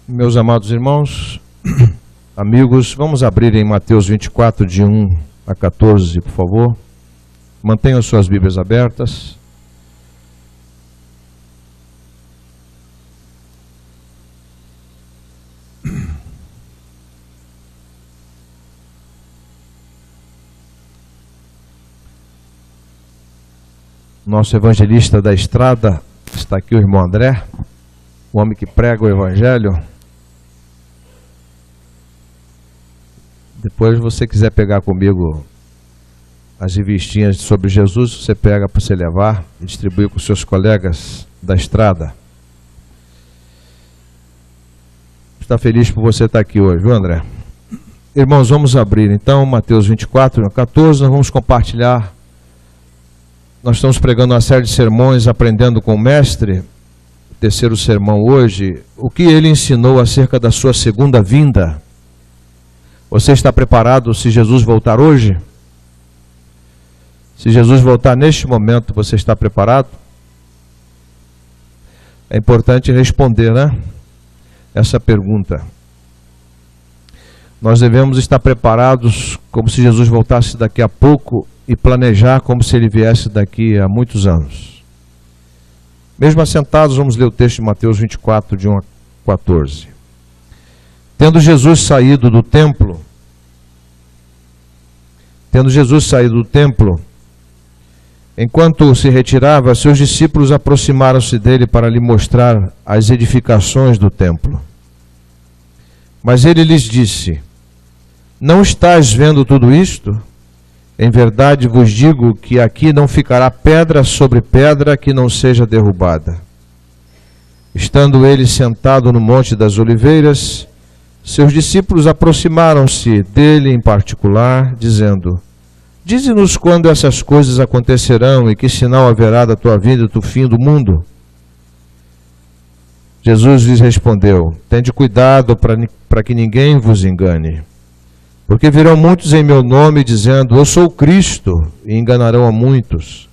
Meus amados irmãos, amigos, vamos abrir em Mateus 24, de 1 a 14, por favor. Mantenham suas Bíblias abertas. Nosso evangelista da estrada, está aqui o irmão André, o homem que prega o evangelho. Depois, se você quiser pegar comigo as revistinhas sobre Jesus, você pega para você levar e distribuir com seus colegas da estrada. Está feliz por você estar aqui hoje, viu, André? Irmãos, vamos abrir então Mateus 24, 14, nós vamos compartilhar. Nós estamos pregando uma série de sermões, aprendendo com o mestre. O terceiro sermão hoje, o que ele ensinou acerca da sua segunda vinda. Você está preparado se Jesus voltar hoje? Se Jesus voltar neste momento, você está preparado? É importante responder, né? Essa pergunta. Nós devemos estar preparados como se Jesus voltasse daqui a pouco e planejar como se ele viesse daqui a muitos anos. Mesmo assentados, vamos ler o texto de Mateus 24, de 1 a 14. Tendo Jesus saído do templo, enquanto se retirava, seus discípulos aproximaram-se dele para lhe mostrar as edificações do templo. Mas ele lhes disse: não estás vendo tudo isto? Em verdade vos digo que aqui não ficará pedra sobre pedra que não seja derrubada. Estando ele sentado no Monte das Oliveiras, seus discípulos aproximaram-se dele em particular, dizendo: dize-nos quando essas coisas acontecerão e que sinal haverá da tua vinda e do fim do mundo. Jesus lhes respondeu: tende cuidado para que ninguém vos engane. Porque virão muitos em meu nome, dizendo: eu sou o Cristo, e enganarão a muitos.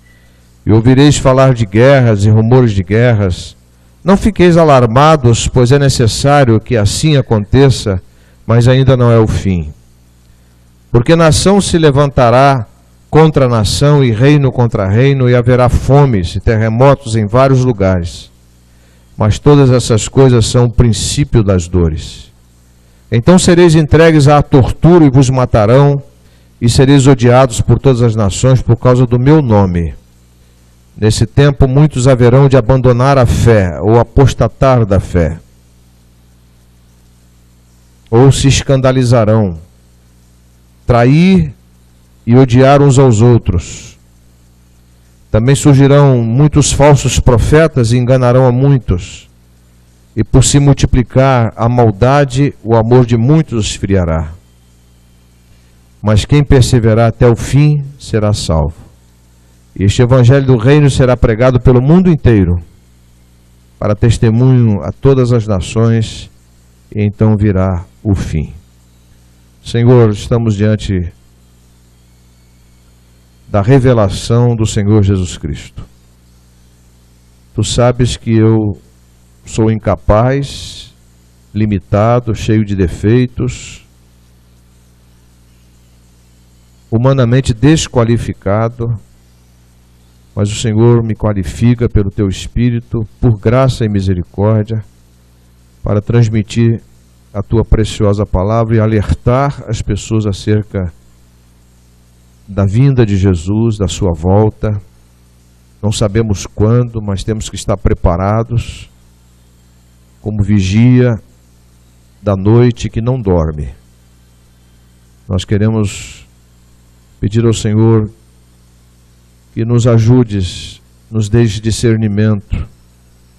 E ouvireis falar de guerras e rumores de guerras. Não fiqueis alarmados, pois é necessário que assim aconteça, mas ainda não é o fim. Porque nação se levantará contra nação, e reino contra reino, e haverá fomes e terremotos em vários lugares. Mas todas essas coisas são o princípio das dores. Então sereis entregues à tortura e vos matarão, e sereis odiados por todas as nações por causa do meu nome. Nesse tempo muitos haverão de abandonar a fé, ou apostatar da fé, ou se escandalizarão, trair e odiar uns aos outros. Também surgirão muitos falsos profetas e enganarão a muitos. E por se multiplicar a maldade, o amor de muitos esfriará. Mas quem perseverar até o fim será salvo. E este evangelho do reino será pregado pelo mundo inteiro, para testemunho a todas as nações, e então virá o fim. Senhor, estamos diante da revelação do Senhor Jesus Cristo. Tu sabes que eu sou incapaz, limitado, cheio de defeitos, humanamente desqualificado, mas o Senhor me qualifica pelo Teu Espírito, por graça e misericórdia, para transmitir a Tua preciosa palavra e alertar as pessoas acerca da vinda de Jesus, da Sua volta. Não sabemos quando, mas temos que estar preparados, como vigia da noite que não dorme. Nós queremos pedir ao Senhor que nos ajudes, nos deixe discernimento,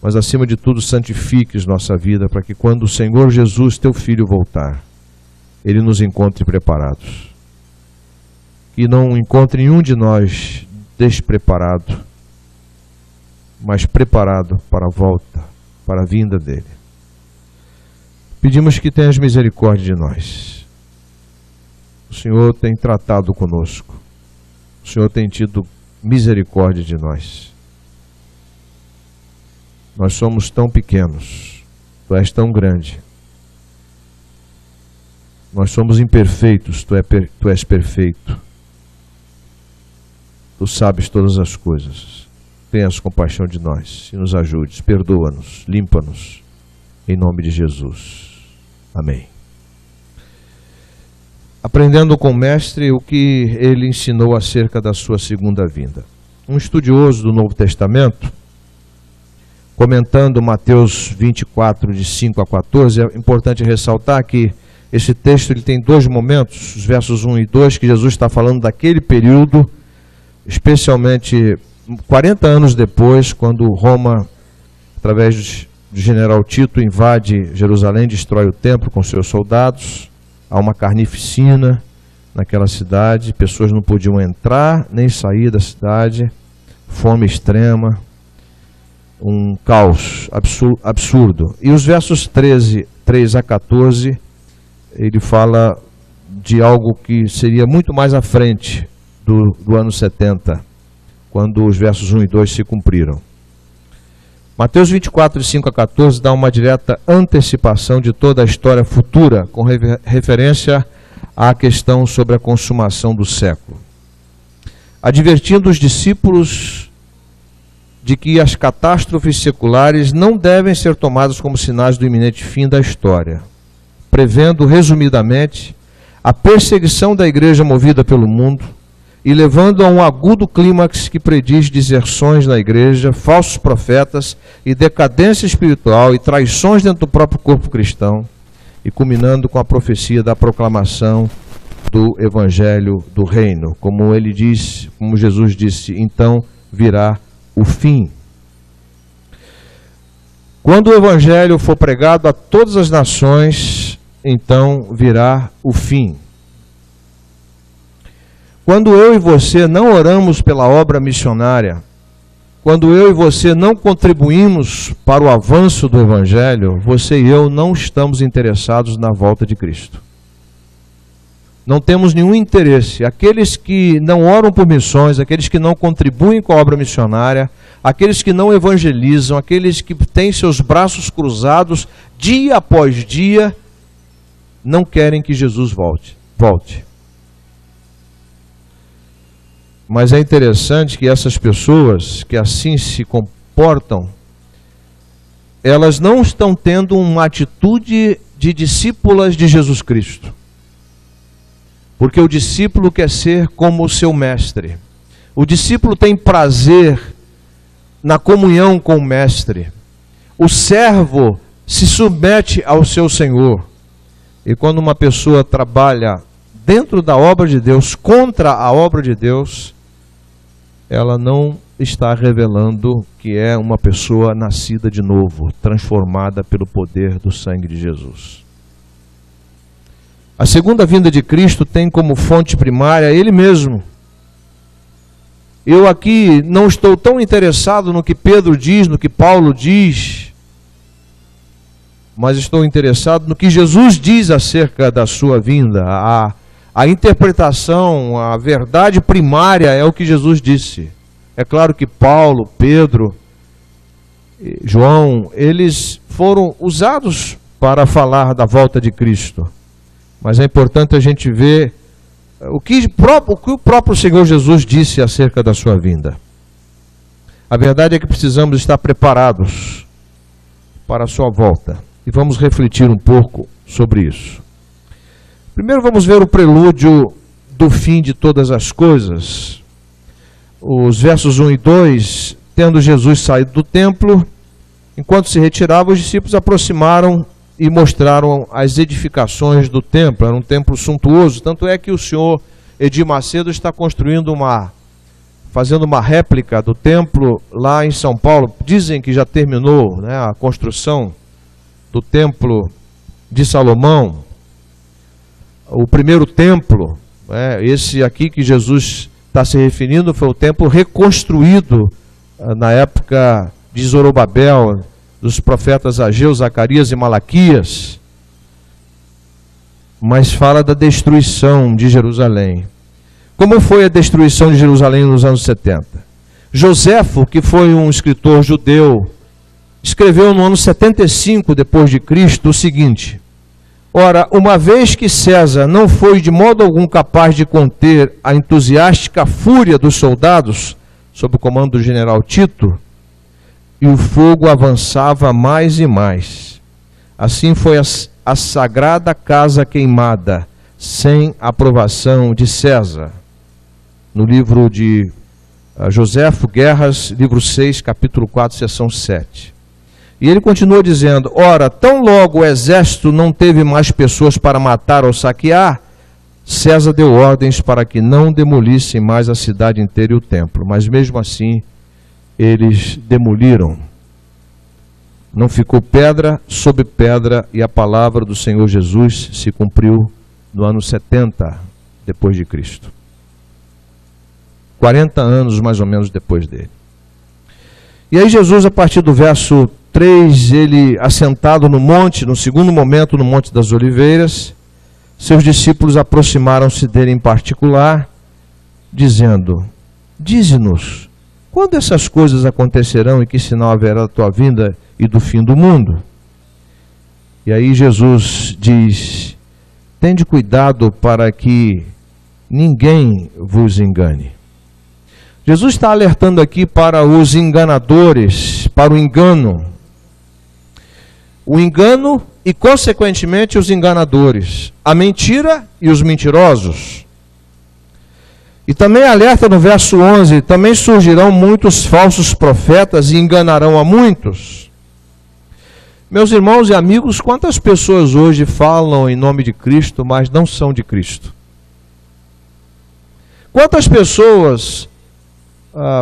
mas acima de tudo santifiques nossa vida, para que quando o Senhor Jesus, Teu Filho, voltar, Ele nos encontre preparados. Que não encontre nenhum de nós despreparado, mas preparado para a volta, para a vinda dEle. Pedimos que tenhas misericórdia de nós. O Senhor tem tratado conosco. O Senhor tem tido misericórdia de nós. Nós somos tão pequenos, Tu és tão grande, Nós somos imperfeitos, tu és perfeito. Tu sabes todas as coisas. Tenhas compaixão de nós e nos ajudes. Perdoa-nos, limpa-nos. Em nome de Jesus. Amém. Aprendendo com o Mestre o que ele ensinou acerca da sua segunda vinda. Um estudioso do Novo Testamento, comentando Mateus 24, de 5 a 14, é importante ressaltar que esse texto ele tem dois momentos, os versos 1 e 2, que Jesus está falando daquele período, especialmente 40 anos depois, quando Roma, através do general Tito, invade Jerusalém, destrói o templo com seus soldados. Há uma carnificina naquela cidade, pessoas não podiam entrar nem sair da cidade, fome extrema, um caos absurdo. E os versos 3 a 14, ele fala de algo que seria muito mais à frente do ano 70, quando os versos 1 e 2 se cumpriram. Mateus 24, de 5 a 14, dá uma direta antecipação de toda a história futura, com referência à questão sobre a consumação do século, advertindo os discípulos de que as catástrofes seculares não devem ser tomadas como sinais do iminente fim da história, prevendo, resumidamente, a perseguição da igreja movida pelo mundo e levando a um agudo clímax que prediz deserções na igreja, falsos profetas e decadência espiritual e traições dentro do próprio corpo cristão, e culminando com a profecia da proclamação do evangelho do reino. Como ele disse, como Jesus disse, então virá o fim. Quando o evangelho for pregado a todas as nações, então virá o fim. Quando eu e você não oramos pela obra missionária, quando eu e você não contribuímos para o avanço do evangelho, você e eu não estamos interessados na volta de Cristo. Não temos nenhum interesse. Aqueles que não oram por missões, aqueles que não contribuem com a obra missionária, aqueles que não evangelizam, aqueles que têm seus braços cruzados dia após dia, não querem que Jesus volte. Mas é interessante que essas pessoas que assim se comportam, elas não estão tendo uma atitude de discípulas de Jesus Cristo. Porque o discípulo quer ser como o seu mestre. O discípulo tem prazer na comunhão com o mestre. O servo se submete ao seu senhor. E quando uma pessoa trabalha dentro da obra de Deus, contra a obra de Deus, ela não está revelando que é uma pessoa nascida de novo, transformada pelo poder do sangue de Jesus. A segunda vinda de Cristo tem como fonte primária Ele mesmo. Eu aqui não estou tão interessado no que Pedro diz, no que Paulo diz, mas estou interessado no que Jesus diz acerca da sua vinda. A interpretação, a verdade primária é o que Jesus disse. É claro que Paulo, Pedro, João, eles foram usados para falar da volta de Cristo. Mas é importante a gente ver o que o próprio Senhor Jesus disse acerca da sua vinda. A verdade é que precisamos estar preparados para a sua volta. E vamos refletir um pouco sobre isso. Primeiro vamos ver o prelúdio do fim de todas as coisas. Os versos 1 e 2, tendo Jesus saído do templo, enquanto se retirava, os discípulos aproximaram e mostraram as edificações do templo. Era um templo suntuoso, tanto é que o senhor Edir Macedo está fazendo uma réplica do templo lá em São Paulo. Dizem que já terminou, né, a construção do templo de Salomão. O primeiro templo, esse aqui que Jesus está se referindo, foi o templo reconstruído na época de Zorobabel, dos profetas Ageu, Zacarias e Malaquias, mas fala da destruição de Jerusalém. Como foi a destruição de Jerusalém nos anos 70? Joséfo, que foi um escritor judeu, escreveu no ano 75 depois de Cristo o seguinte: Ora, uma vez que César não foi de modo algum capaz de conter a entusiástica fúria dos soldados, sob o comando do general Tito, e o fogo avançava mais e mais. Assim foi a sagrada casa queimada, sem aprovação de César. No livro de Joséfo Guerras, livro 6, capítulo 4, seção 7. E ele continua dizendo: ora, tão logo o exército não teve mais pessoas para matar ou saquear, César deu ordens para que não demolissem mais a cidade inteira e o templo. Mas mesmo assim, eles demoliram. Não ficou pedra sobre pedra, e a palavra do Senhor Jesus se cumpriu no ano 70 depois de Cristo. 40 anos mais ou menos depois dele. E aí Jesus, a partir do verso 3, ele assentado no monte, no segundo momento no Monte das Oliveiras, seus discípulos aproximaram-se dele em particular, dizendo: dize-nos, quando essas coisas acontecerão e que sinal haverá da tua vinda e do fim do mundo? E aí Jesus diz: tende cuidado para que ninguém vos engane. Jesus está alertando aqui para os enganadores, para o engano. O engano e, consequentemente, os enganadores. A mentira e os mentirosos. E também alerta no verso 11: também surgirão muitos falsos profetas e enganarão a muitos. Meus irmãos e amigos, quantas pessoas hoje falam em nome de Cristo, mas não são de Cristo? Quantas pessoas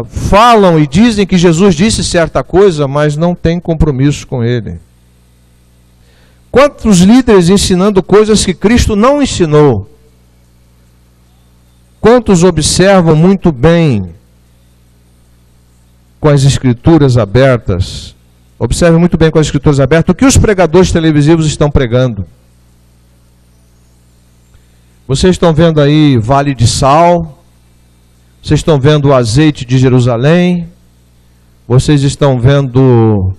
falam e dizem que Jesus disse certa coisa, mas não têm compromisso com Ele? Quantos líderes ensinando coisas que Cristo não ensinou? Quantos observam muito bem com as Escrituras abertas? Observem muito bem com as Escrituras abertas o que os pregadores televisivos estão pregando. Vocês estão vendo aí Vale de Sal, vocês estão vendo o azeite de Jerusalém, vocês estão vendo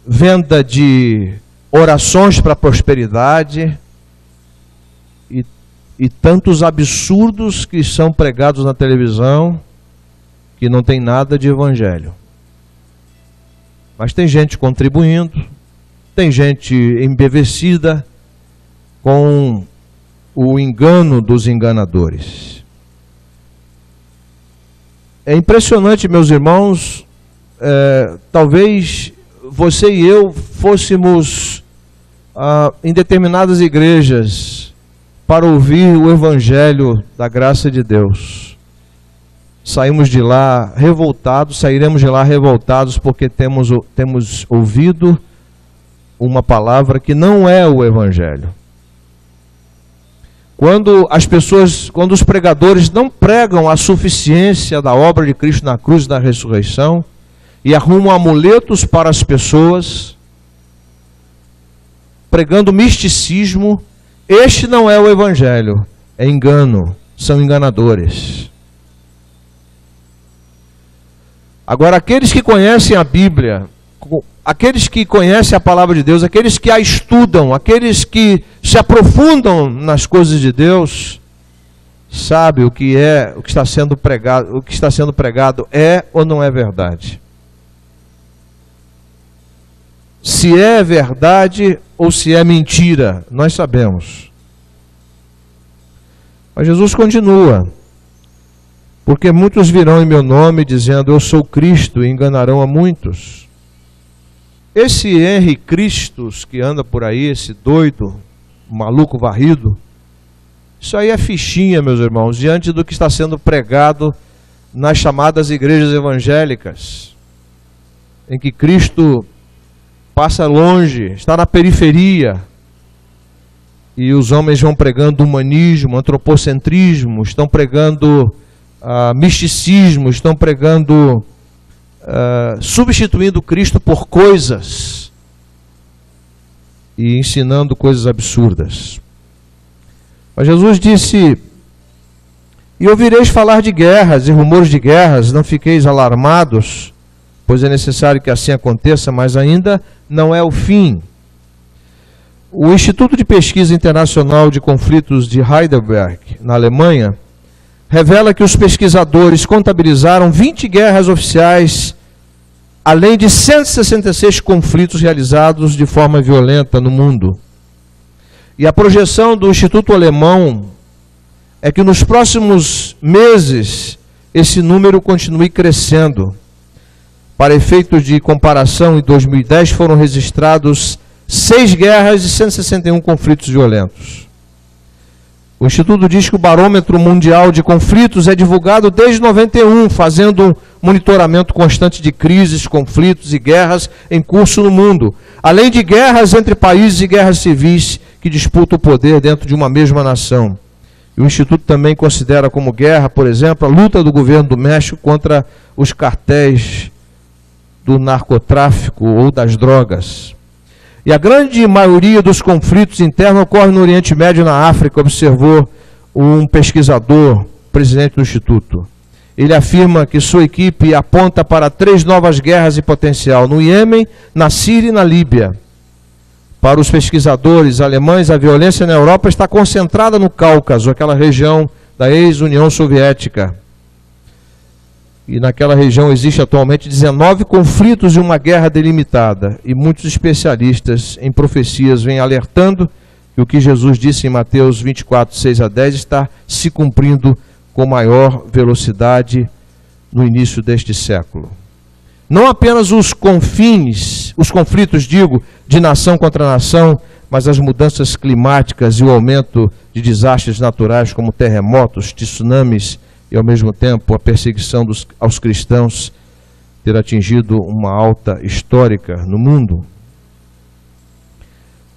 venda de orações para a prosperidade e tantos absurdos que são pregados na televisão que não tem nada de evangelho. Mas tem gente contribuindo, tem gente embevecida com o engano dos enganadores. É impressionante, meus irmãos, talvez você e eu fôssemos em determinadas igrejas para ouvir o evangelho da graça de Deus. Saímos de lá revoltados, sairemos de lá revoltados porque temos ouvido uma palavra que não é o evangelho. Quando os pregadores não pregam a suficiência da obra de Cristo na cruz e da ressurreição, e arrumam amuletos para as pessoas, pregando misticismo, este não é o evangelho, é engano, são enganadores. Agora, aqueles que conhecem a Bíblia, aqueles que conhecem a palavra de Deus, aqueles que a estudam, aqueles que se aprofundam nas coisas de Deus, sabem o que está sendo pregado é ou não é verdade. Se é verdade ou se é mentira, nós sabemos. Mas Jesus continua: porque muitos virão em meu nome dizendo eu sou Cristo e enganarão a muitos. Esse Henri Cristos que anda por aí, esse doido, maluco varrido, isso aí é fichinha, meus irmãos, diante do que está sendo pregado nas chamadas igrejas evangélicas, em que Cristo passa longe, está na periferia, e os homens vão pregando humanismo, antropocentrismo, estão pregando misticismo, estão pregando, substituindo Cristo por coisas e ensinando coisas absurdas. Mas Jesus disse: e ouvireis falar de guerras e rumores de guerras, não fiqueis alarmados, pois é necessário que assim aconteça, mas ainda não é o fim. O Instituto de Pesquisa Internacional de Conflitos de Heidelberg, na Alemanha, revela que os pesquisadores contabilizaram 20 guerras oficiais, além de 166 conflitos realizados de forma violenta no mundo. E a projeção do Instituto Alemão é que nos próximos meses esse número continue crescendo. Para efeitos de comparação, em 2010 foram registrados 6 guerras e 161 conflitos violentos. O Instituto diz que o Barômetro Mundial de Conflitos é divulgado desde 91, fazendo um monitoramento constante de crises, conflitos e guerras em curso no mundo, além de guerras entre países e guerras civis que disputam o poder dentro de uma mesma nação. E o Instituto também considera como guerra, por exemplo, a luta do governo do México contra os cartéis do narcotráfico ou das drogas. E a grande maioria dos conflitos internos ocorre no Oriente Médio e na África, observou um pesquisador, presidente do Instituto. Ele afirma que sua equipe aponta para 3 novas guerras em potencial, no Iêmen, na Síria e na Líbia. Para os pesquisadores alemães, a violência na Europa está concentrada no Cáucaso, aquela região da ex-União Soviética. E naquela região existe atualmente 19 conflitos e uma guerra delimitada. E muitos especialistas em profecias vêm alertando que o que Jesus disse em Mateus 24, 6 a 10 está se cumprindo com maior velocidade no início deste século. Não apenas os conflitos, de nação contra nação, mas as mudanças climáticas e o aumento de desastres naturais como terremotos, tsunamis, e ao mesmo tempo a perseguição aos cristãos ter atingido uma alta histórica no mundo.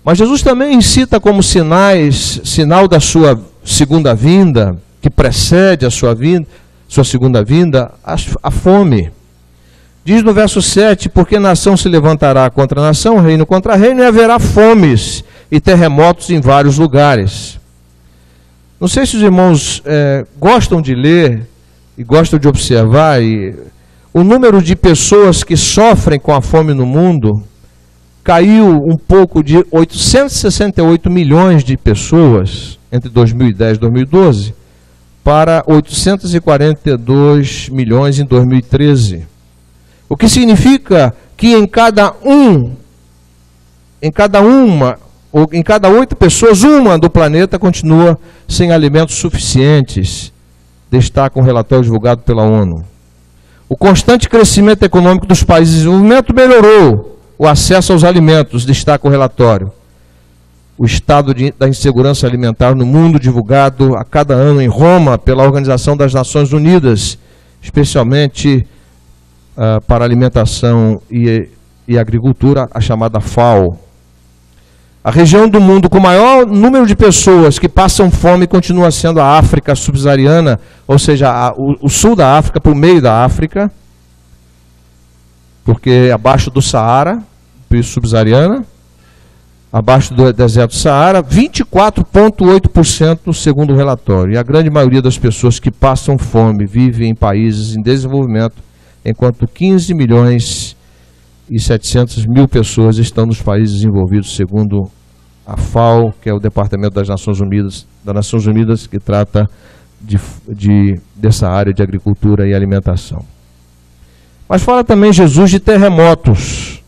Mas Jesus também cita como sinal da sua segunda vinda, que precede a sua segunda vinda, a fome. Diz no verso 7, porque nação se levantará contra nação, reino contra reino, e haverá fomes e terremotos em vários lugares. Não sei se os irmãos gostam de ler e gostam de observar, o número de pessoas que sofrem com a fome no mundo caiu um pouco de 868 milhões de pessoas entre 2010 e 2012 para 842 milhões em 2013. O que significa que em cada 8 pessoas, uma do planeta continua sem alimentos suficientes, destaca um relatório divulgado pela ONU. O constante crescimento econômico dos países em desenvolvimento melhorou o acesso aos alimentos, destaca o relatório. O estado da insegurança alimentar no mundo, divulgado a cada ano em Roma pela Organização das Nações Unidas, especialmente para alimentação e agricultura, a chamada FAO. A região do mundo com maior número de pessoas que passam fome continua sendo a África subsaariana, ou seja, o sul da África para o meio da África, porque abaixo do Saara, subsaariana, abaixo do deserto do Saara, 24,8% segundo o relatório. E a grande maioria das pessoas que passam fome vivem em países em desenvolvimento, enquanto 15 milhões e 700 mil pessoas estão nos países desenvolvidos, segundo a FAO, que é o Departamento das Nações Unidas, que trata dessa área de agricultura e alimentação. Mas fala também Jesus de terremotos.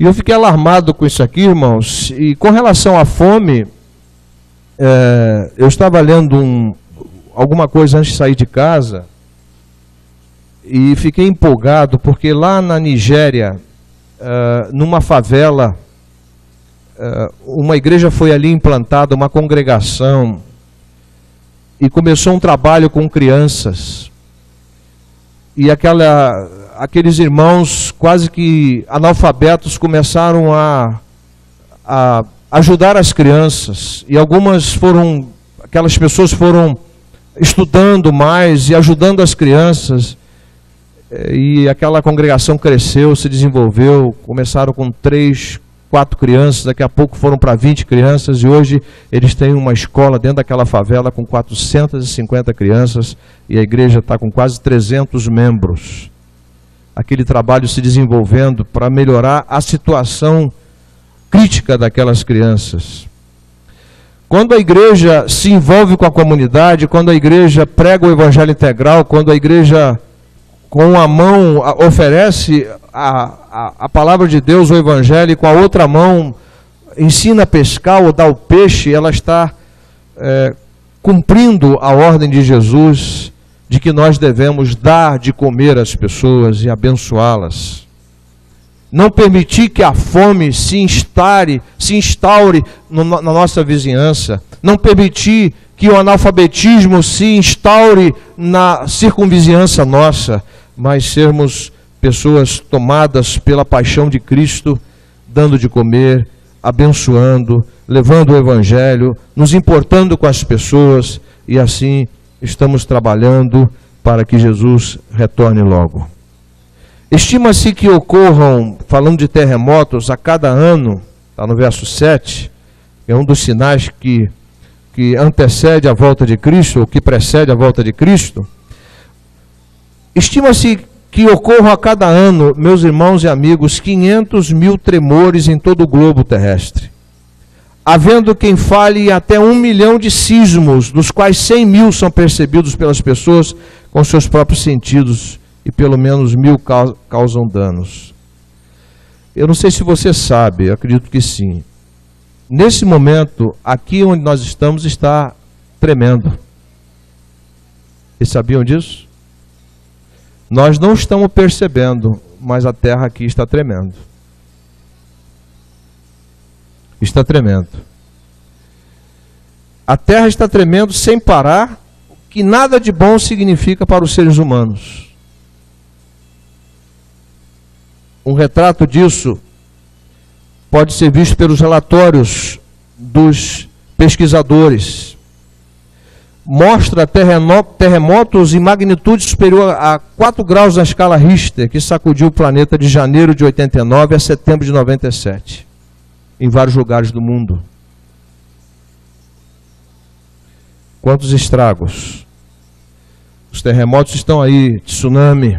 E eu fiquei alarmado com isso aqui, irmãos. E com relação à fome, eu estava lendo alguma coisa antes de sair de casa, e fiquei empolgado, porque lá na Nigéria, numa favela, uma igreja foi ali implantada, uma congregação, e começou um trabalho com crianças. E aqueles irmãos quase que analfabetos começaram a ajudar as crianças. E aquelas pessoas foram estudando mais e ajudando as crianças. E aquela congregação cresceu, se desenvolveu, começaram com 3, 4 crianças, daqui a pouco foram para 20 crianças, e hoje eles têm uma escola dentro daquela favela com 450 crianças, e a igreja está com quase 300 membros. Aquele trabalho se desenvolvendo para melhorar a situação crítica daquelas crianças. Quando a igreja se envolve com a comunidade, quando a igreja prega o evangelho integral, quando a igreja com uma mão oferece a palavra de Deus, o evangelho, e com a outra mão ensina a pescar ou dá o peixe, ela está cumprindo a ordem de Jesus, de que nós devemos dar de comer às pessoas e abençoá-las. Não permitir que a fome se instaure na nossa vizinhança. Não permitir que o analfabetismo se instaure na circunvizinhança nossa, mas sermos pessoas tomadas pela paixão de Cristo, dando de comer, abençoando, levando o evangelho, nos importando com as pessoas, e assim estamos trabalhando para que Jesus retorne logo. Estima-se que ocorram, falando de terremotos, a cada ano, está no verso 7, é um dos sinais que antecede a volta de Cristo, ou que precede a volta de Cristo. Estima-se que ocorram a cada ano, meus irmãos e amigos, 500 mil tremores em todo o globo terrestre, havendo quem fale até 1 milhão de sismos, dos quais 100 mil são percebidos pelas pessoas com seus próprios sentidos, e pelo menos 1000 causam danos. Eu não sei se você sabe, eu acredito que sim. Nesse momento, aqui onde nós estamos, está tremendo. Vocês sabiam disso? Nós não estamos percebendo, mas a terra aqui está tremendo. Está tremendo. A terra está tremendo sem parar, o que nada de bom significa para os seres humanos. Um retrato disso pode ser visto pelos relatórios dos pesquisadores. Mostra terremotos em magnitude superior a 4 graus na escala Richter, que sacudiu o planeta de janeiro de 89 a setembro de 97, em vários lugares do mundo. Quantos estragos! Os terremotos estão aí, tsunami.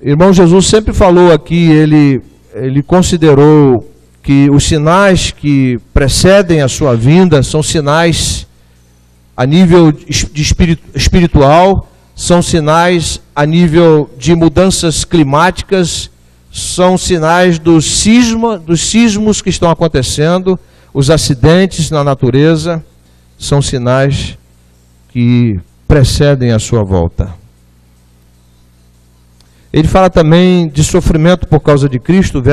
Irmão Jesus sempre falou aqui, ele considerou que os sinais que precedem a sua vinda são sinais a nível espiritual, são sinais a nível de mudanças climáticas, são sinais dos sismos que estão acontecendo, os acidentes na natureza, são sinais que precedem a sua volta. Ele fala também de sofrimento por causa de Cristo,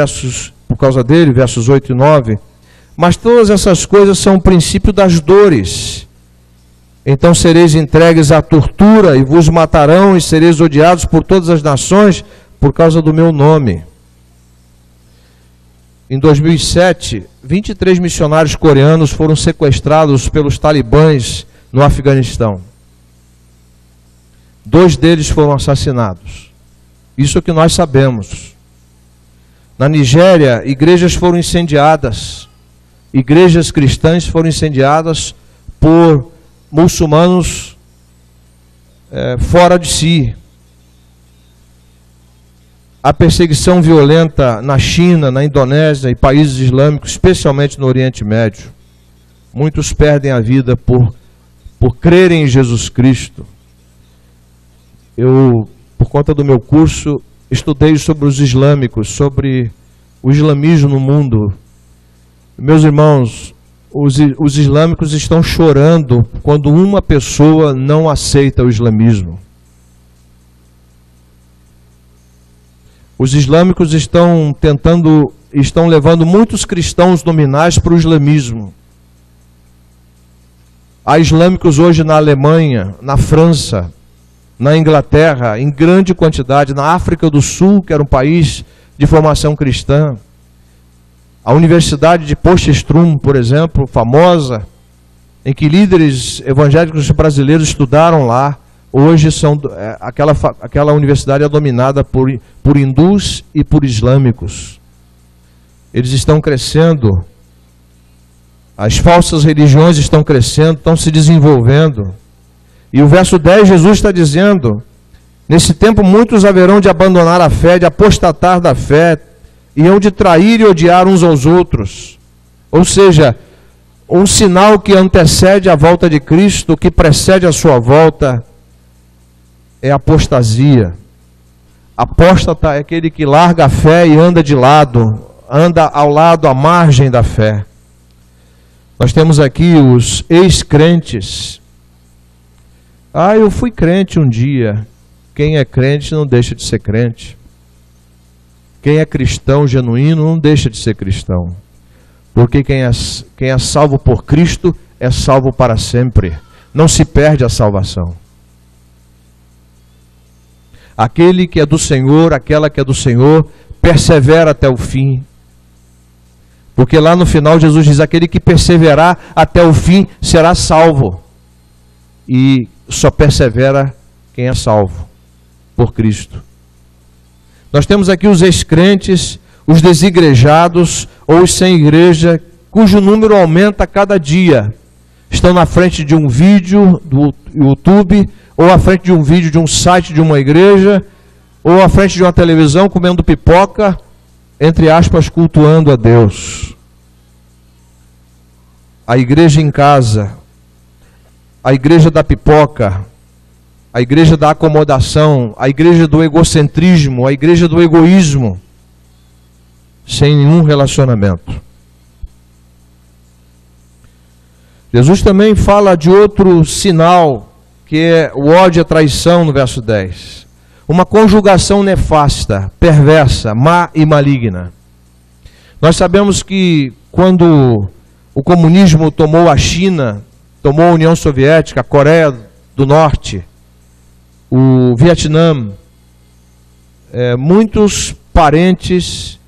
por causa dele, versos 8 e 9. Mas todas essas coisas são o princípio das dores. Então sereis entregues à tortura e vos matarão e sereis odiados por todas as nações por causa do meu nome. Em 2007, 23 missionários coreanos foram sequestrados pelos talibãs no Afeganistão. 2 deles foram assassinados. Isso é o que nós sabemos. Na Nigéria, igrejas foram incendiadas. Igrejas cristãs foram incendiadas por muçulmanos fora de si. A perseguição violenta na China, na Indonésia e países islâmicos, especialmente no Oriente Médio. Muitos perdem a vida por crerem em Jesus Cristo. Por conta do meu curso, estudei sobre os islâmicos, sobre o islamismo no mundo. Meus irmãos, os islâmicos estão chorando quando uma pessoa não aceita o islamismo. Os islâmicos estão levando muitos cristãos nominais para o islamismo. Há islâmicos hoje na Alemanha, na França, na Inglaterra, em grande quantidade, na África do Sul, que era um país de formação cristã. A Universidade de Potchefstroom, por exemplo, famosa, em que líderes evangélicos brasileiros estudaram lá, hoje aquela universidade é dominada por hindus e por islâmicos. Eles estão crescendo, as falsas religiões estão crescendo, estão se desenvolvendo. E o verso 10, Jesus está dizendo: nesse tempo muitos haverão de abandonar a fé, de apostatar da fé, e hão de trair e odiar uns aos outros. Ou seja, um sinal que antecede a volta de Cristo, que precede a sua volta, é a apostasia. Apóstata é aquele que larga a fé e anda de lado, anda ao lado, à margem da fé. Nós temos aqui os ex-crentes. Eu fui crente um dia. Quem é crente não deixa de ser crente. Quem é cristão genuíno não deixa de ser cristão. Porque quem é salvo por Cristo é salvo para sempre. Não se perde a salvação. Aquele que é do Senhor, aquela que é do Senhor, persevera até o fim. Porque lá no final Jesus diz, aquele que perseverar até o fim será salvo. E só persevera quem é salvo por Cristo. Nós temos aqui os ex-crentes, os desigrejados ou os sem igreja, cujo número aumenta a cada dia. Estão na frente de um vídeo do YouTube, ou à frente de um vídeo de um site de uma igreja, ou à frente de uma televisão comendo pipoca, entre aspas, cultuando a Deus. A igreja em casa, a igreja da pipoca, a igreja da acomodação, a igreja do egocentrismo, a igreja do egoísmo, sem nenhum relacionamento. Jesus também fala de outro sinal, que é o ódio e a traição, no verso 10. Uma conjugação nefasta, perversa, má e maligna. Nós sabemos que quando o comunismo tomou a China, tomou a União Soviética, a Coreia do Norte, o Vietnã, muitos parentes,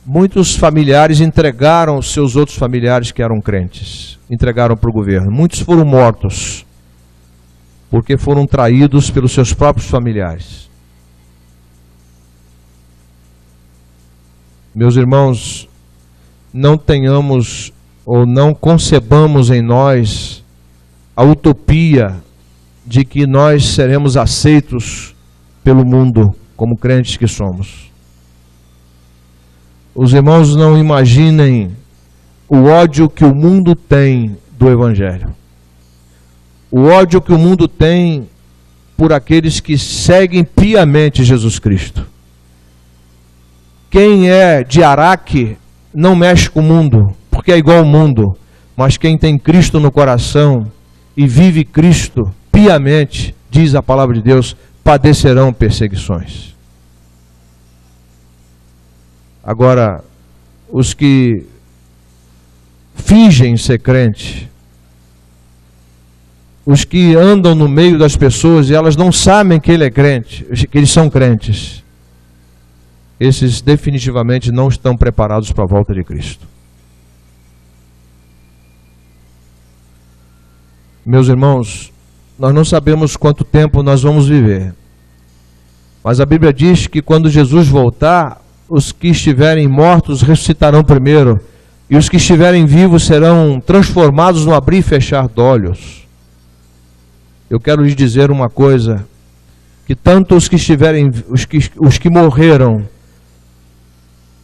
muitos familiares entregaram os seus outros familiares que eram crentes, entregaram para o governo. Muitos foram mortos, porque foram traídos pelos seus próprios familiares. Meus irmãos, não tenhamos ou não concebamos em nós a utopia de que nós seremos aceitos pelo mundo como crentes que somos. Os irmãos não imaginem o ódio que o mundo tem do Evangelho. O ódio que o mundo tem por aqueles que seguem piamente Jesus Cristo. Quem é de Araque não mexe com o mundo, porque é igual ao mundo. Mas quem tem Cristo no coração e vive Cristo piamente, diz a palavra de Deus, padecerão perseguições. Agora, os que fingem ser crente, os que andam no meio das pessoas e elas não sabem que ele é crente, que eles são crentes, esses definitivamente não estão preparados para a volta de Cristo. Meus irmãos, nós não sabemos quanto tempo nós vamos viver, mas a Bíblia diz que quando Jesus voltar, os que estiverem mortos ressuscitarão primeiro, e os que estiverem vivos serão transformados no abrir e fechar de olhos. Eu quero lhes dizer uma coisa, que tanto os que estiverem, os que morreram,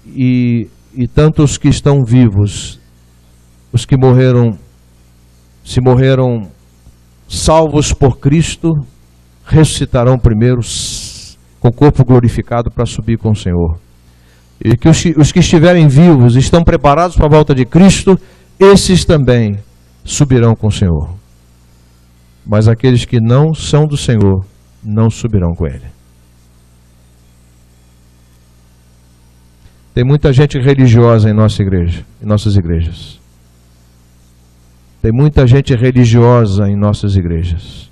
e tanto os que estão vivos, os que morreram, se morreram salvos por Cristo, ressuscitarão primeiro com o corpo glorificado para subir com o Senhor. E que os que estiverem vivos, estão preparados para a volta de Cristo, esses também subirão com o Senhor. Mas aqueles que não são do Senhor, não subirão com Ele. Tem muita gente religiosa em nossa igreja, em nossas igrejas. Tem muita gente religiosa em nossas igrejas.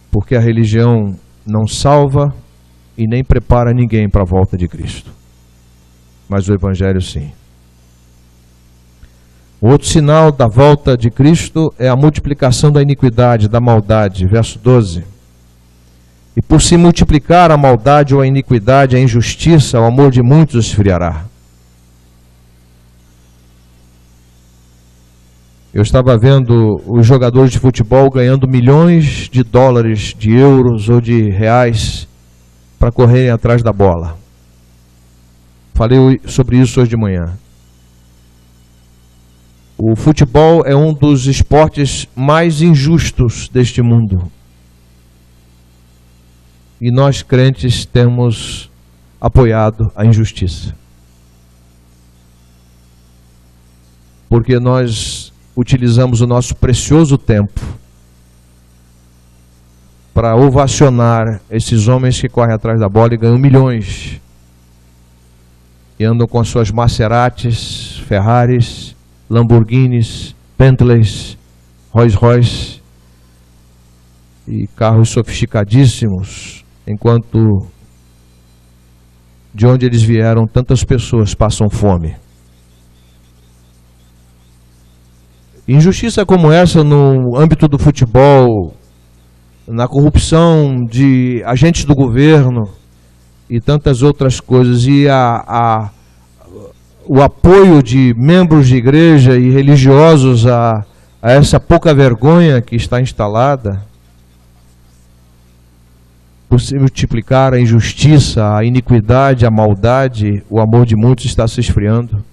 Porque a religião não salva e nem prepara ninguém para a volta de Cristo. Mas o Evangelho sim. O outro sinal da volta de Cristo é a multiplicação da iniquidade, da maldade. Verso 12. E por se multiplicar a maldade ou a iniquidade, a injustiça, o amor de muitos esfriará. Eu estava vendo os jogadores de futebol ganhando milhões de dólares, de euros ou de reais, para correrem atrás da bola. Falei sobre isso hoje de manhã. O futebol é um dos esportes mais injustos deste mundo. E nós, crentes, temos apoiado a injustiça. Porque nós utilizamos o nosso precioso tempo para ovacionar esses homens que correm atrás da bola e ganham milhões. E andam com suas Maseratis, Ferraris, Lamborghinis, Bentleys, Rolls Royce e carros sofisticadíssimos, enquanto de onde eles vieram tantas pessoas passam fome. Injustiça como essa no âmbito do futebol, na corrupção de agentes do governo e tantas outras coisas, e o apoio de membros de igreja e religiosos a essa pouca vergonha que está instalada, por se multiplicar a injustiça, a iniquidade, a maldade, o amor de muitos está se esfriando.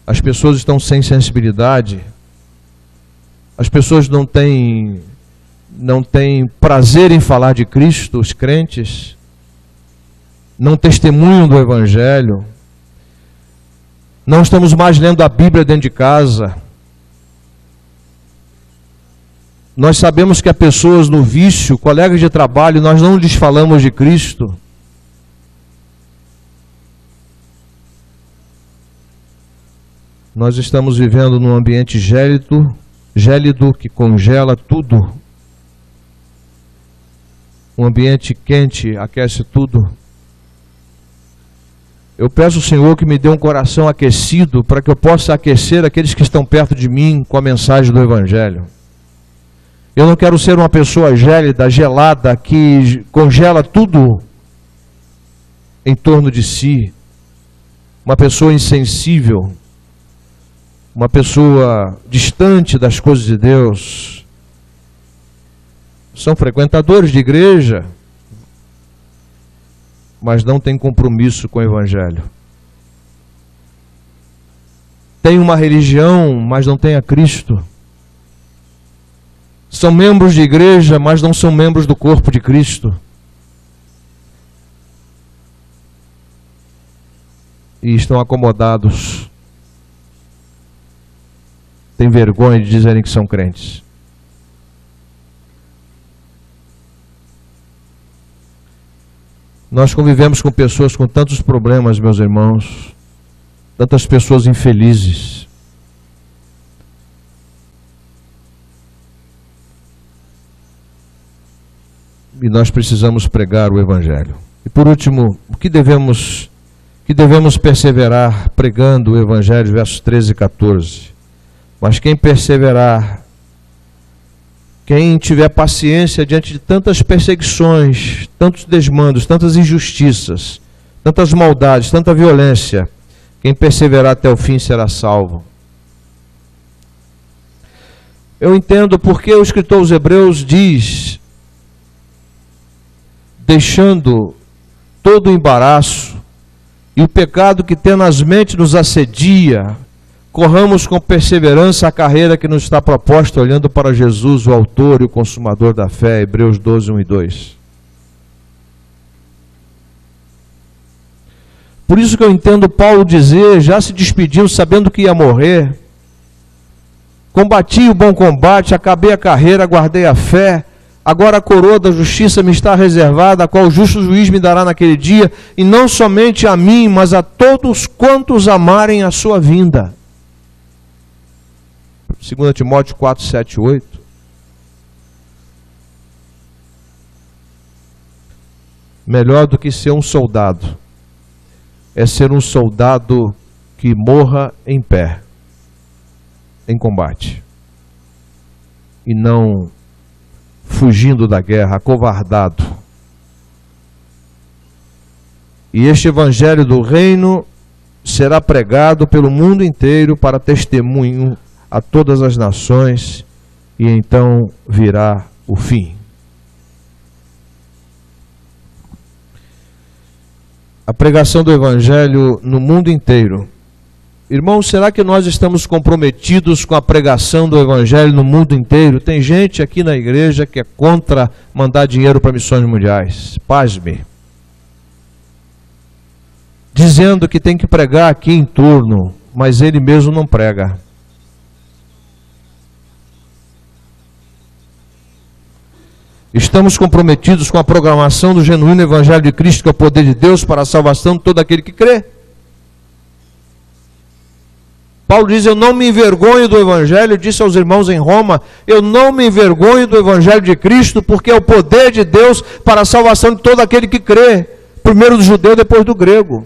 As pessoas estão sem sensibilidade, as pessoas não têm prazer em falar de Cristo, os crentes não testemunham do Evangelho, não estamos mais lendo a Bíblia dentro de casa. Nós sabemos que há pessoas no vício, colegas de trabalho, nós não lhes falamos de Cristo. Nós estamos vivendo num ambiente gélido que congela tudo. Um ambiente quente aquece tudo. Eu peço ao Senhor que me dê um coração aquecido para que eu possa aquecer aqueles que estão perto de mim com a mensagem do Evangelho. Eu não quero ser uma pessoa gélida, gelada, que congela tudo em torno de si. Uma pessoa insensível, uma pessoa distante das coisas de Deus. São frequentadores de igreja, mas não têm compromisso com o Evangelho. Tem uma religião, mas não tem a Cristo. São membros de igreja, mas não são membros do corpo de Cristo. E estão acomodados. Têm vergonha de dizerem que são crentes. Nós convivemos com pessoas com tantos problemas, meus irmãos, tantas pessoas infelizes. E nós precisamos pregar o Evangelho. E por último, o que devemos perseverar pregando o Evangelho, versos 13 e 14. Mas quem perseverar, quem tiver paciência diante de tantas perseguições, tantos desmandos, tantas injustiças, tantas maldades, tanta violência, quem perseverar até o fim será salvo. Eu entendo porque o escritor aos Hebreus diz, deixando todo o embaraço e o pecado que tenazmente nos assedia, corramos com perseverança a carreira que nos está proposta, olhando para Jesus, o autor e o consumador da fé, Hebreus 12, 1 e 2. Por isso que eu entendo Paulo dizer, já se despediu sabendo que ia morrer, combati o bom combate, acabei a carreira, guardei a fé, agora a coroa da justiça me está reservada, a qual o justo juiz me dará naquele dia, e não somente a mim, mas a todos quantos amarem a sua vinda. 2 Timóteo 4, 7 e 8. Melhor do que ser um soldado é ser um soldado que morra em pé, em combate, e não fugindo da guerra, acovardado. E este evangelho do reino será pregado pelo mundo inteiro para testemunho a todas as nações, e então virá o fim. a pregação do Evangelho no mundo inteiro. Irmãos, será que nós estamos comprometidos com a pregação do Evangelho no mundo inteiro? Tem gente aqui na igreja que é contra mandar dinheiro para missões mundiais. Pasme. Dizendo que tem que pregar aqui em turno, mas ele mesmo não prega. Estamos comprometidos com a programação do genuíno Evangelho de Cristo, que é o poder de Deus para a salvação de todo aquele que crê. Paulo diz, eu não me envergonho do Evangelho, disse aos irmãos em Roma, eu não me envergonho do Evangelho de Cristo, porque é o poder de Deus para a salvação de todo aquele que crê, primeiro do judeu, depois do grego.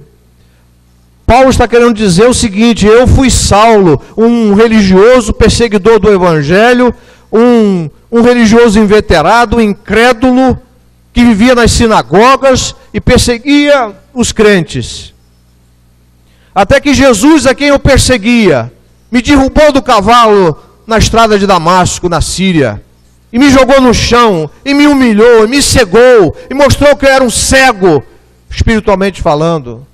Paulo está querendo dizer o seguinte, eu fui Saulo, um religioso perseguidor do Evangelho, um religioso inveterado, incrédulo, que vivia nas sinagogas e perseguia os crentes. Até que Jesus, a quem eu perseguia, me derrubou do cavalo na estrada de Damasco, na Síria, e me jogou no chão, e me humilhou, e me cegou, e mostrou que eu era um cego, espiritualmente falando.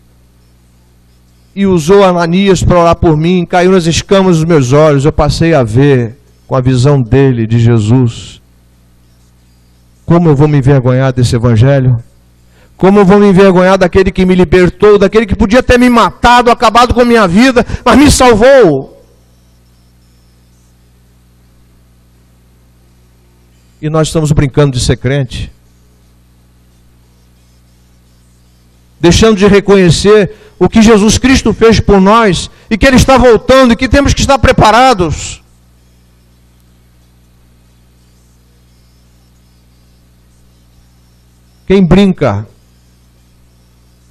E usou Ananias para orar por mim, caiu nas escamas dos meus olhos, eu passei a ver com a visão dele, de Jesus. Como eu vou me envergonhar desse Evangelho? Como eu vou me envergonhar daquele que me libertou, daquele que podia ter me matado, acabado com a minha vida, mas me salvou? E nós estamos brincando de ser crente, deixando de reconhecer o que Jesus Cristo fez por nós, e que Ele está voltando, e que temos que estar preparados. Quem brinca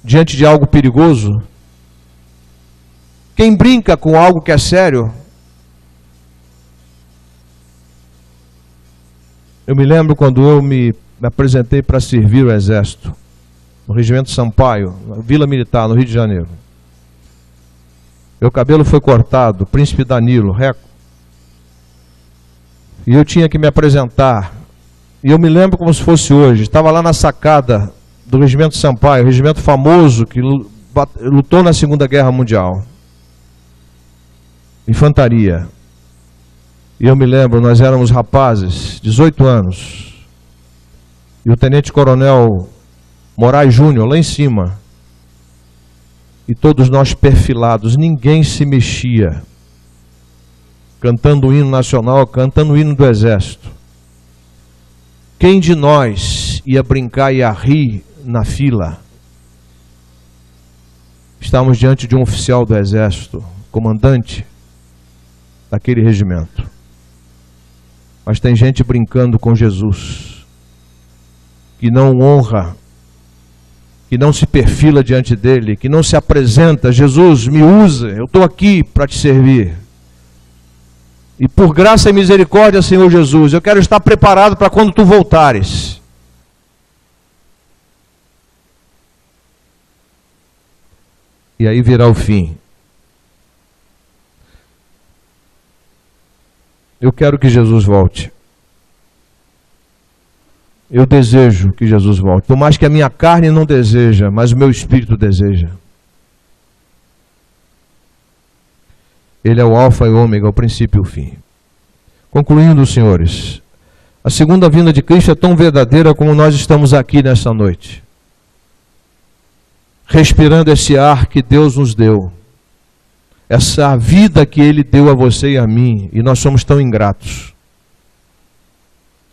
diante de algo perigoso, quem brinca com algo que é sério, eu me lembro quando eu me apresentei para servir o Exército, no Regimento Sampaio, na Vila Militar, no Rio de Janeiro. Meu cabelo foi cortado, Príncipe Danilo, Reco, e eu tinha que me apresentar. E eu me lembro como se fosse hoje, estava lá na sacada do Regimento Sampaio, regimento famoso que lutou na Segunda Guerra Mundial. Infantaria. E eu me lembro, nós éramos rapazes, 18 anos, e o Tenente-Coronel Moraes Júnior lá em cima, e todos nós perfilados, ninguém se mexia, cantando o hino nacional, cantando o hino do Exército. Quem de nós ia brincar e ia rir na fila? Estávamos diante de um oficial do Exército, comandante daquele regimento. Mas tem gente brincando com Jesus, que não honra, que não se perfila diante dele, que não se apresenta, Jesus, me usa, eu estou aqui para te servir. E por graça e misericórdia, Senhor Jesus, eu quero estar preparado para quando tu voltares. E aí virá o fim. Eu quero que Jesus volte. Eu desejo que Jesus volte. Por mais que a minha carne não deseja, mas o meu espírito deseja. Ele é o alfa e o ômega, o princípio e o fim. Concluindo, senhores, a segunda vinda de Cristo é tão verdadeira como nós estamos aqui nesta noite, respirando esse ar que Deus nos deu, essa vida que Ele deu a você e a mim, e nós somos tão ingratos.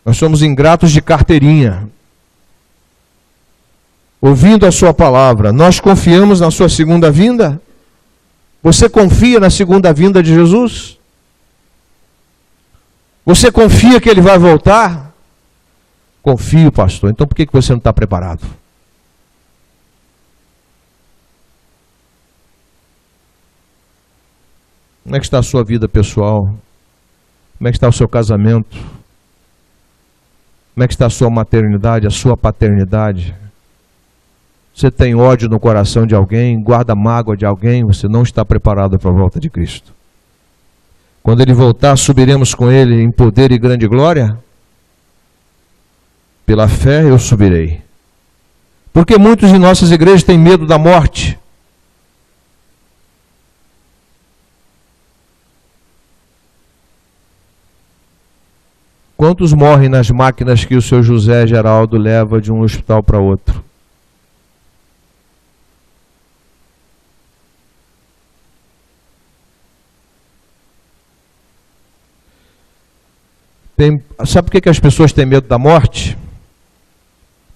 Nós somos ingratos de carteirinha. Ouvindo a sua palavra, nós confiamos na sua segunda vinda? Você confia na segunda vinda de Jesus? Você confia que Ele vai voltar? Confio, pastor. Então por que você não está preparado? Como é que está a sua vida pessoal? Como é que está o seu casamento? Como é que está a sua maternidade, a sua paternidade? Você tem ódio no coração de alguém, guarda mágoa de alguém, você não está preparado para a volta de Cristo. Quando Ele voltar, subiremos com Ele em poder e grande glória? Pela fé eu subirei. Por que muitos em nossas igrejas têm medo da morte? Quantos morrem nas máquinas que o seu José Geraldo leva de um hospital para outro? Sabe por que as pessoas têm medo da morte?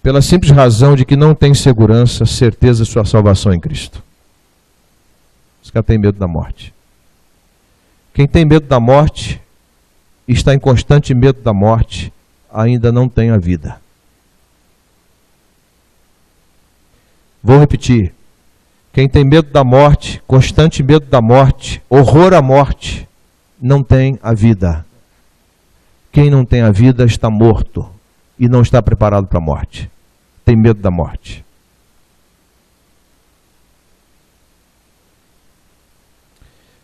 Pela simples razão de que não tem segurança, certeza de sua salvação em Cristo. Os caras têm medo da morte. Quem tem medo da morte, está em constante medo da morte, ainda não tem a vida. Vou repetir. Quem tem medo da morte, constante medo da morte, horror à morte, não tem a vida. Quem não tem a vida está morto e não está preparado para a morte. Tem medo da morte.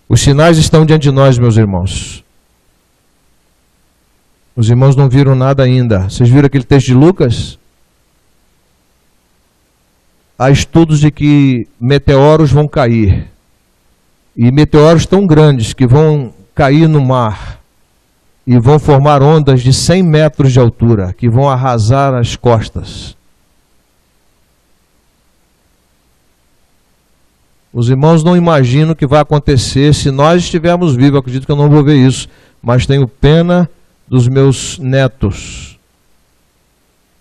Os sinais estão diante de nós, meus irmãos. Os irmãos não viram nada ainda. Vocês viram aquele texto de Lucas? Há estudos de que meteoros vão cair. E meteoros tão grandes que vão cair no mar e vão formar ondas de 100 metros de altura, que vão arrasar as costas. Os irmãos não imaginam o que vai acontecer se nós estivermos vivos. Eu acredito que eu não vou ver isso, mas tenho pena dos meus netos.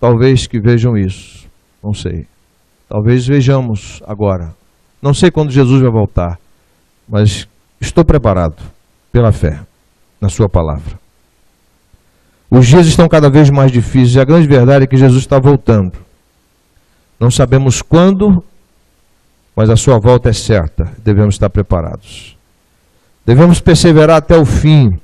Talvez que vejam isso, não sei. Talvez vejamos agora. Não sei quando Jesus vai voltar, mas estou preparado pela fé na sua palavra. Os dias estão cada vez mais difíceis e a grande verdade é que Jesus está voltando. Não sabemos quando, mas a sua volta é certa. Devemos estar preparados. Devemos perseverar até o fim.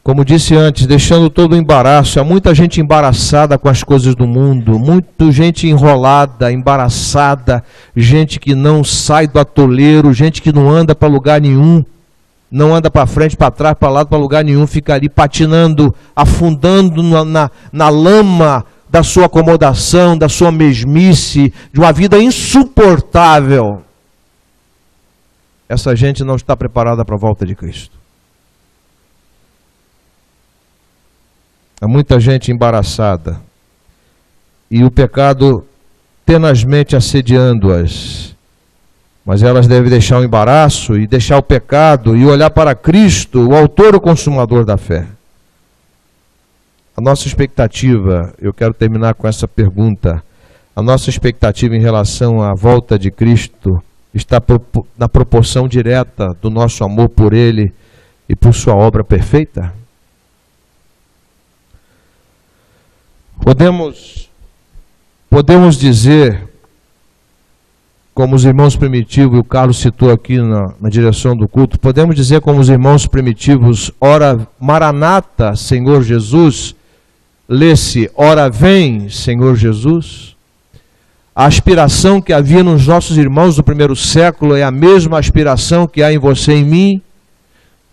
Como disse antes, deixando todo o embaraço. Há muita gente embaraçada com as coisas do mundo, muita gente enrolada, embaraçada, gente que não sai do atoleiro, gente que não anda para lugar nenhum, não anda para frente, para trás, para lado, para lugar nenhum, fica ali patinando, afundando na lama da sua acomodação, da sua mesmice, de uma vida insuportável. Essa gente não está preparada para a volta de Cristo. Há muita gente embaraçada e o pecado tenazmente assediando-as. Mas elas devem deixar o embaraço e deixar o pecado e olhar para Cristo, o autor e o consumador da fé. A nossa expectativa, eu quero terminar com essa pergunta, a nossa expectativa em relação à volta de Cristo está na proporção direta do nosso amor por Ele e por sua obra perfeita? Podemos dizer, como os irmãos primitivos, e o Carlos citou aqui na direção do culto, podemos dizer como os irmãos primitivos, ora Maranata, Senhor Jesus, lê-se, ora vem, Senhor Jesus. A aspiração que havia nos nossos irmãos do primeiro século é a mesma aspiração que há em você e em mim?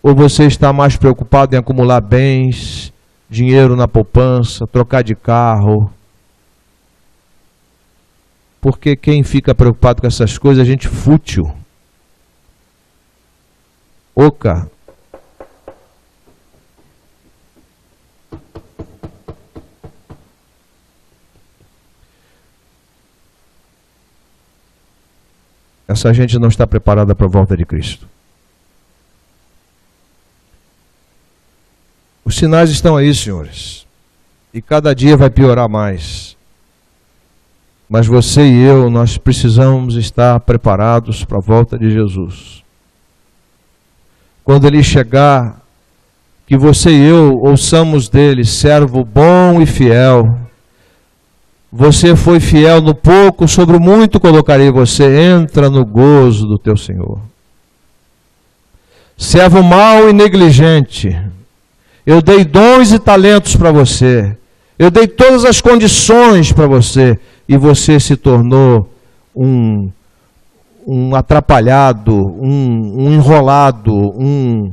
Ou você está mais preocupado em acumular bens, dinheiro na poupança, trocar de carro? Porque quem fica preocupado com essas coisas é gente fútil, oca. Essa gente não está preparada para a volta de Cristo. Os sinais estão aí, senhores, e cada dia vai piorar mais. Mas você e eu, nós precisamos estar preparados para a volta de Jesus. Quando Ele chegar, que você e eu ouçamos dele, servo bom e fiel. Você foi fiel no pouco, sobre o muito colocarei você. Entra no gozo do teu Senhor. Servo mau e negligente, eu dei dons e talentos para você. Eu dei todas as condições para você. E você se tornou um atrapalhado, um enrolado, um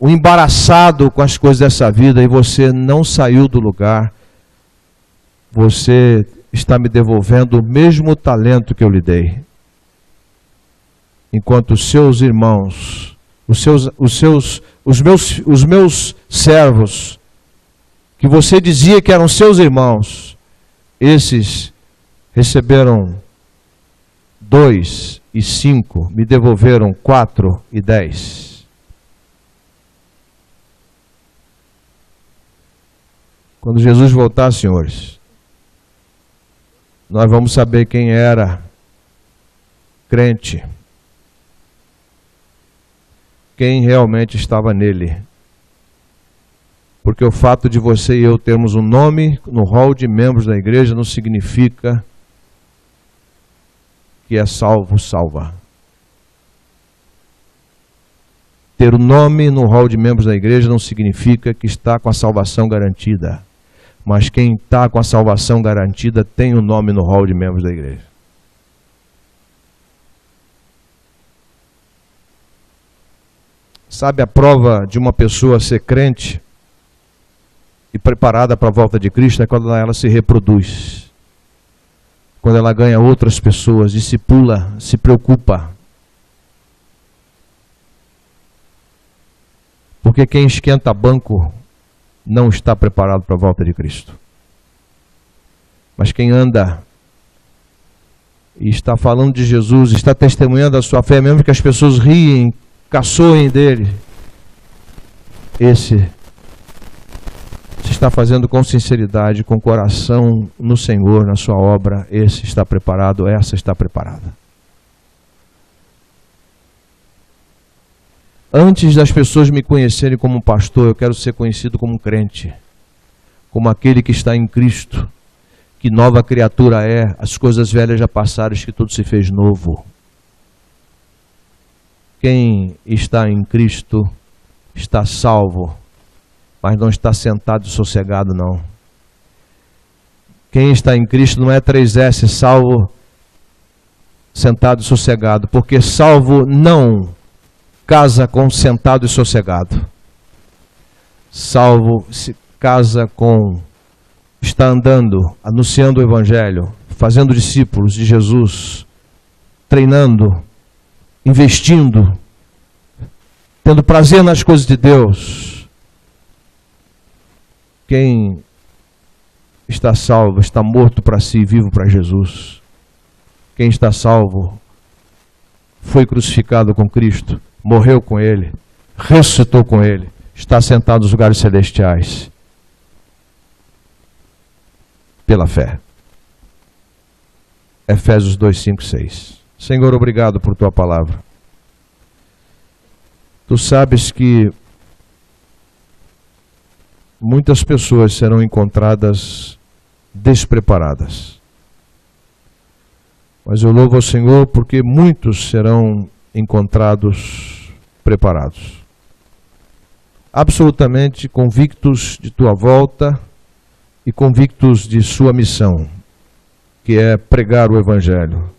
embaraçado com as coisas dessa vida, e você não saiu do lugar. Você está me devolvendo o mesmo talento que eu lhe dei. Enquanto os seus irmãos, os meus servos, que você dizia que eram seus irmãos, esses receberam 2 e 5, me devolveram 4 e 10. Quando Jesus voltar, senhores, nós vamos saber quem era crente, quem realmente estava nele. Porque o fato de você e eu termos um nome no rol de membros da igreja não significa que é salvo, salva. Ter o nome no rol de membros da igreja não significa que está com a salvação garantida. Mas quem está com a salvação garantida tem o nome no rol de membros da igreja. Sabe a prova de uma pessoa ser crente e preparada para a volta de Cristo é quando ela se reproduz. Quando ela ganha outras pessoas, discipula, se preocupa. Porque quem esquenta banco não está preparado para a volta de Cristo. Mas quem anda e está falando de Jesus, está testemunhando a sua fé, mesmo que as pessoas riem, caçoem dele, esse se está fazendo com sinceridade, com coração no Senhor, na sua obra, esse está preparado, essa está preparada. Antes das pessoas me conhecerem como um pastor, eu quero ser conhecido como um crente, como aquele que está em Cristo, que nova criatura é, as coisas velhas já passaram, que tudo se fez novo. Quem está em Cristo está salvo, mas não está sentado e sossegado, não. Quem está em Cristo não é 3S, salvo, sentado e sossegado, porque salvo não casa com sentado e sossegado. Salvo se casa com, está andando, anunciando o Evangelho, fazendo discípulos de Jesus, treinando, investindo, tendo prazer nas coisas de Deus. Quem está salvo está morto para si, vivo para Jesus. Quem está salvo foi crucificado com Cristo, morreu com Ele, ressuscitou com Ele, está sentado nos lugares celestiais, pela fé. Efésios 2, 5, 6. Senhor, obrigado por Tua palavra. Tu sabes que muitas pessoas serão encontradas despreparadas. Mas eu louvo ao Senhor porque muitos serão encontrados preparados. Absolutamente convictos de Tua volta e convictos de sua missão, que é pregar o Evangelho,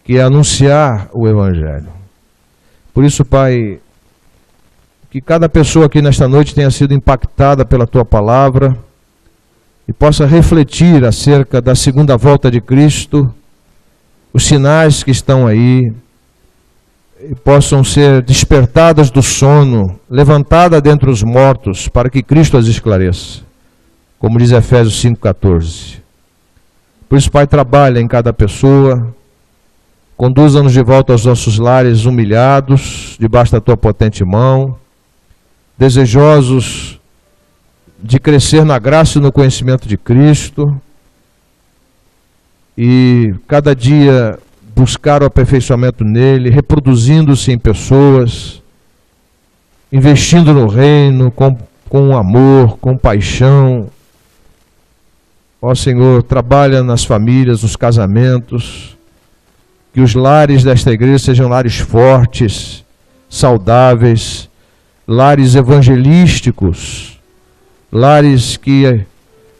que é anunciar o Evangelho. Por isso, Pai, que cada pessoa aqui nesta noite tenha sido impactada pela Tua palavra e possa refletir acerca da segunda volta de Cristo, os sinais que estão aí, e possam ser despertadas do sono, levantadas dentre os mortos, para que Cristo as esclareça, como diz Efésios 5,14. Por isso, Pai, trabalha em cada pessoa, conduza-nos de volta aos nossos lares humilhados, debaixo da Tua potente mão, desejosos de crescer na graça e no conhecimento de Cristo, e cada dia buscar o aperfeiçoamento nele, reproduzindo-se em pessoas, investindo no reino com amor, com paixão. Ó Senhor, trabalha nas famílias, nos casamentos, que os lares desta igreja sejam lares fortes, saudáveis, lares evangelísticos, lares que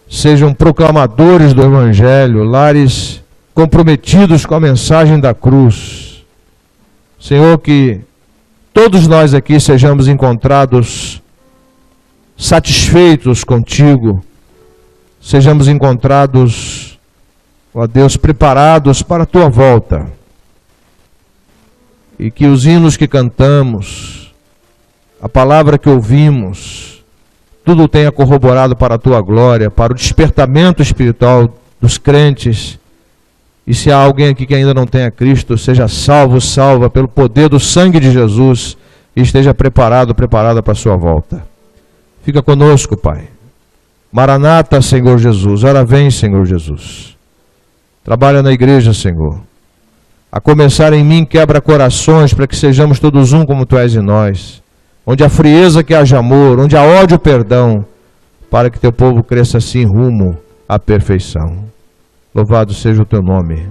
sejam proclamadores do Evangelho, lares comprometidos com a mensagem da cruz. Senhor, que todos nós aqui sejamos encontrados satisfeitos contigo, sejamos encontrados ó Deus, preparados para a tua volta. E que os hinos que cantamos, a palavra que ouvimos, tudo tenha corroborado para a tua glória, para o despertamento espiritual dos crentes. E se há alguém aqui que ainda não tenha Cristo, seja salvo, salva pelo poder do sangue de Jesus e esteja preparado, preparada para a sua volta. Fica conosco, Pai. Maranata, Senhor Jesus. Ora vem, Senhor Jesus. Trabalha na igreja, Senhor. A começar em mim, quebra corações para que sejamos todos um como Tu és em nós. Onde há frieza que haja amor, onde há ódio, perdão, para que Teu povo cresça assim rumo à perfeição. Louvado seja o Teu nome.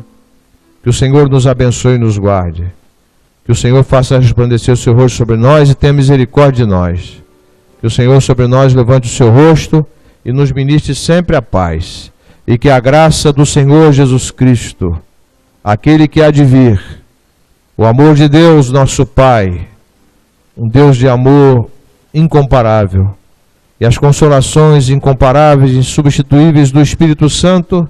Que o Senhor nos abençoe e nos guarde. Que o Senhor faça resplandecer o Seu rosto sobre nós e tenha misericórdia de nós. Que o Senhor sobre nós levante o Seu rosto e nos ministre sempre a paz. E que a graça do Senhor Jesus Cristo, aquele que há de vir, o amor de Deus, nosso Pai, um Deus de amor incomparável, e as consolações incomparáveis e insubstituíveis do Espírito Santo,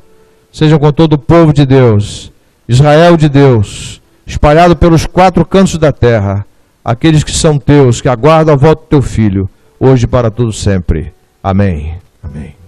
sejam com todo o povo de Deus, Israel de Deus, espalhado pelos 4 cantos da terra, aqueles que são teus, que aguardam a volta do teu Filho, hoje e para todo sempre. Amém. Amém.